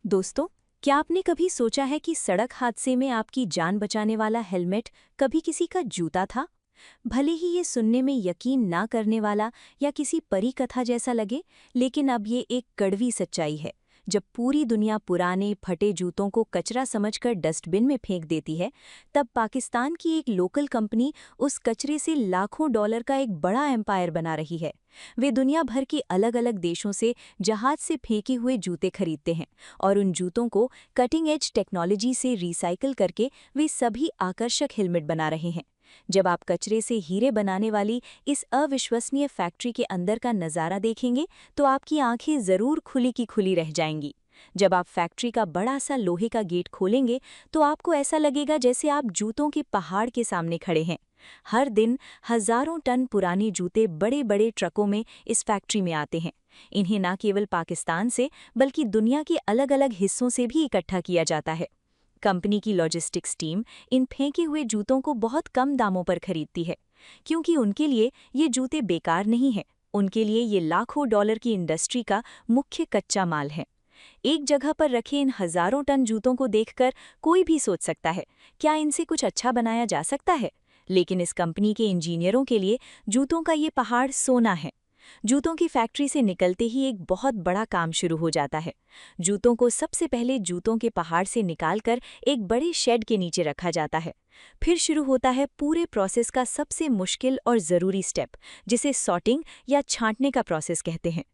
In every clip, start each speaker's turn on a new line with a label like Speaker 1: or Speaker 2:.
Speaker 1: दोस्तों, क्या आपने कभी सोचा है कि सड़क हादसे में आपकी जान बचाने वाला हेलमेट कभी किसी का जूता था? भले ही ये सुनने में यकीन ना करने वाला या किसी परी कथा जैसा लगे, लेकिन अब ये एक कड़वी सच्चाई है। जब पूरी दुनिया पुराने फटे जूतों को कचरा समझकर डस्टबिन में फेंक देती है, तब पाकिस्तान की एक लोकल कंपनी उस कचरे से लाखों डॉलर का एक बड़ा एम्पायर बना रही है। वे दुनिया भर के अलग अलग देशों से जहाज से फेंके हुए जूते खरीदते हैं और उन जूतों को कटिंग एज टेक्नोलॉजी से रिसाइकिल करके वे सभी आकर्षक हेलमेट बना रहे हैं। जब आप कचरे से हीरे बनाने वाली इस अविश्वसनीय फैक्ट्री के अंदर का नज़ारा देखेंगे तो आपकी आंखें ज़रूर खुली की खुली रह जाएंगी। जब आप फैक्ट्री का बड़ा सा लोहे का गेट खोलेंगे तो आपको ऐसा लगेगा जैसे आप जूतों के पहाड़ के सामने खड़े हैं। हर दिन हजारों टन पुराने जूते बड़े बड़े ट्रकों में इस फैक्ट्री में आते हैं। इन्हें न केवल पाकिस्तान से बल्कि दुनिया के अलग अलग हिस्सों से भी इकट्ठा किया जाता है। कंपनी की लॉजिस्टिक्स टीम इन फेंके हुए जूतों को बहुत कम दामों पर खरीदती है, क्योंकि उनके लिए ये जूते बेकार नहीं हैं। उनके लिए ये लाखों डॉलर की इंडस्ट्री का मुख्य कच्चा माल है। एक जगह पर रखे इन हजारों टन जूतों को देखकर कोई भी सोच सकता है, क्या इनसे कुछ अच्छा बनाया जा सकता है? लेकिन इस कंपनी के इंजीनियरों के लिए जूतों का ये पहाड़ सोना है। जूतों की फैक्ट्री से निकलते ही एक बहुत बड़ा काम शुरू हो जाता है। जूतों को सबसे पहले जूतों के पहाड़ से निकालकर एक बड़े शेड के नीचे रखा जाता है। फिर शुरू होता है पूरे प्रोसेस का सबसे मुश्किल और ज़रूरी स्टेप, जिसे सॉर्टिंग या छांटने का प्रोसेस कहते हैं।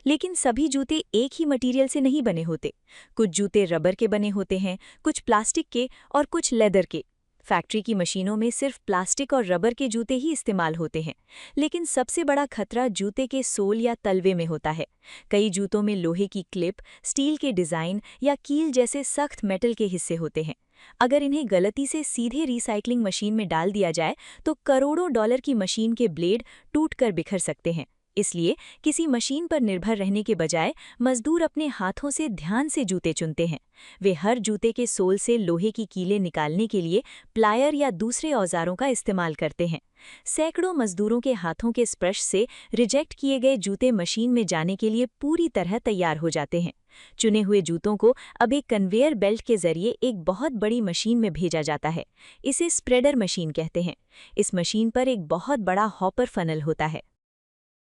Speaker 1: लेकिन सभी जूते एक ही मटेरियल से नहीं बने होते। कुछ जूते रबर के बने होते हैं, कुछ प्लास्टिक के और कुछ लेदर के। फैक्ट्री की मशीनों में सिर्फ प्लास्टिक और रबर के जूते ही इस्तेमाल होते हैं, लेकिन सबसे बड़ा खतरा जूते के सोल या तलवे में होता है। कई जूतों में लोहे की क्लिप, स्टील के डिज़ाइन या कील जैसे सख्त मेटल के हिस्से होते हैं। अगर इन्हें गलती से सीधे रिसाइकलिंग मशीन में डाल दिया जाए तो करोड़ों डॉलर की मशीन के ब्लेड टूटकर बिखर सकते हैं। इसलिए किसी मशीन पर निर्भर रहने के बजाय मजदूर अपने हाथों से ध्यान से जूते चुनते हैं। वे हर जूते के सोल से लोहे की कीलें निकालने के लिए प्लायर या दूसरे औजारों का इस्तेमाल करते हैं। सैकड़ों मजदूरों के हाथों के स्पर्श से रिजेक्ट किए गए जूते मशीन में जाने के लिए पूरी तरह तैयार हो जाते हैं। चुने हुए जूतों को अब एक कन्वेयर बेल्ट के जरिए एक बहुत बड़ी मशीन में भेजा जाता है। इसे स्प्रेडर मशीन कहते हैं। इस मशीन पर एक बहुत बड़ा हॉपर फनल होता है।